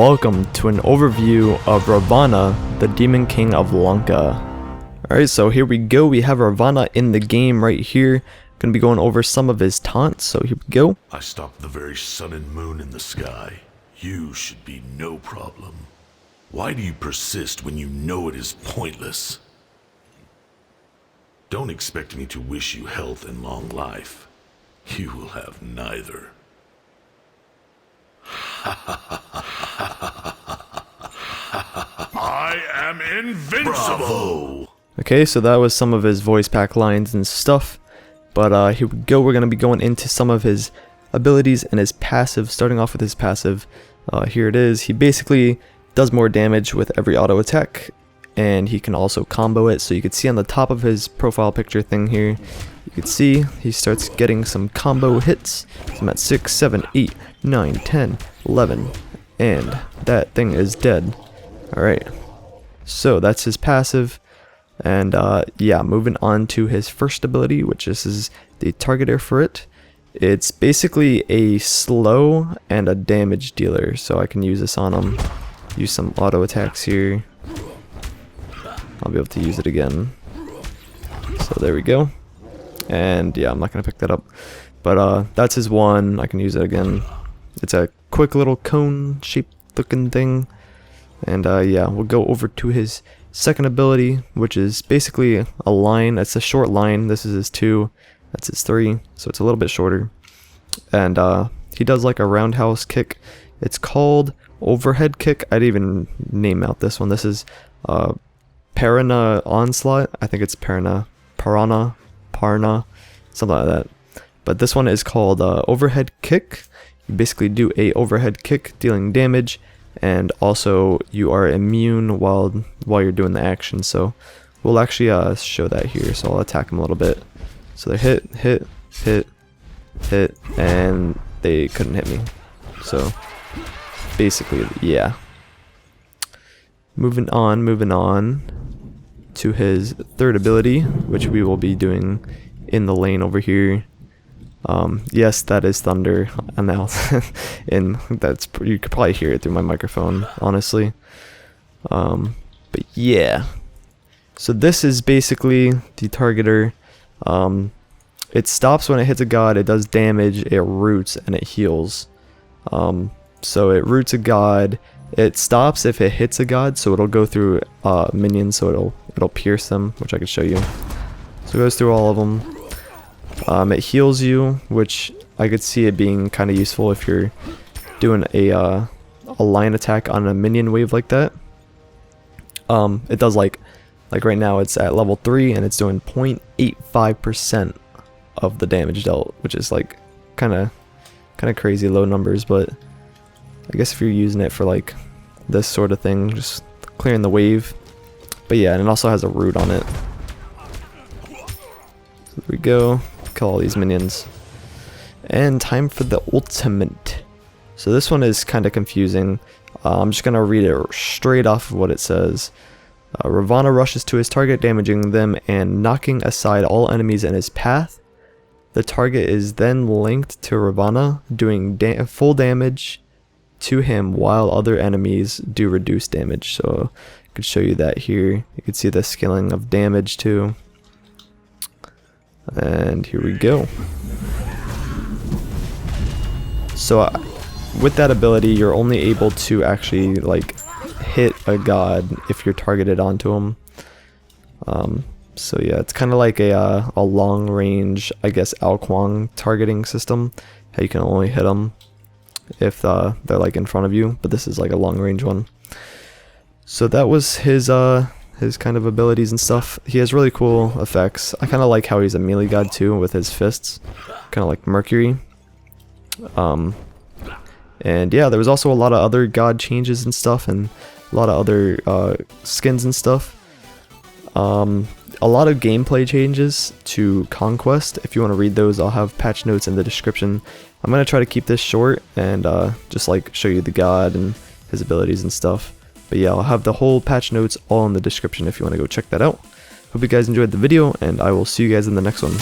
welcome to an overview of Ravana, the Demon King of Lanka. Alright, so here we go. We have Ravana in the game right here. Gonna be going over some of his taunts, so here we go. I stopped the very sun and moon in the sky. You should be no problem. Why do you persist when you know it is pointless? Don't expect me to wish you health and long life. You will have neither. I am invincible! Bravo. Okay, so that was some of his voice pack lines and stuff. But here we go. We're going to be going into some of his abilities and his passive. Starting off with his passive. Here it is. He basically does more damage with every auto attack. And he can also combo it. So you can see on the top of his profile picture thing here. You can see he starts getting some combo hits. So I'm at 6, 7, 8, 9, 10, 11. And that thing is dead. Alright. So that's his passive. And yeah, moving on to his first ability, which is the targeter for it. It's basically a slow and a damage dealer, so I can use this on him. Use some auto attacks here. I'll be able to use it again. So there we go. And yeah, I'm not gonna pick that up, but that's his one. I can use it again. It's a quick little cone shaped looking thing. And yeah, we'll go over to his second ability, which is basically a line. It's a short line. This is his 2, that's his 3, so it's a little bit shorter. And he does like a roundhouse kick. It's called overhead kick. I didn't even name out this one. This is Piranha Onslaught. I think it's Piranha, something like that. But this one is called overhead kick. You basically do a overhead kick dealing damage, and also you are immune while you're doing the action. So we'll actually show that here. So I'll attack him a little bit. So they hit, and they couldn't hit me. So basically, yeah. Moving on to his third ability, which we will be doing in the lane over here. Yes, that is thunder now, and that's, you could probably hear it through my microphone, honestly. But yeah, so this is basically the targeter. It stops when it hits a god, it does damage, it roots, and it heals. So it roots a god, it stops if it hits a god, so it'll go through minions, so it'll pierce them, which I can show you. So it goes through all of them. It heals you, which I could see it being kind of useful if you're doing a line attack on a minion wave like that. It does like right now it's at level 3 and it's doing 0.85% of the damage dealt, which is like kind of crazy low numbers. But I guess if you're using it for like this sort of thing, just clearing the wave. But yeah, and it also has a root on it. So there we go. Kill all these minions. And time for the ultimate. So this one is kind of confusing. I'm just going to read it straight off of what it says. Ravana rushes to his target, damaging them and knocking aside all enemies in his path. The target is then linked to Ravana, doing full damage to him while other enemies do reduced damage. So I could show you that here. You can see the scaling of damage too. And here we go. So with that ability, you're only able to actually like hit a god if you're targeted onto him. So yeah, it's kind of like a long range, I guess, Alquang targeting system. How you can only hit them if they're like in front of you, but this is like a long range one. So that was his kind of abilities and stuff. He has really cool effects. I kind of like how he's a melee god too with his fists, kind of like Mercury. And yeah, there was also a lot of other god changes and stuff, and a lot of other skins and stuff. A lot of gameplay changes to Conquest. If you want to read those, I'll have patch notes in the description. I'm going to try to keep this short and just like show you the god and his abilities and stuff. But yeah, I'll have the whole patch notes all in the description if you want to go check that out. Hope you guys enjoyed the video, and I will see you guys in the next one.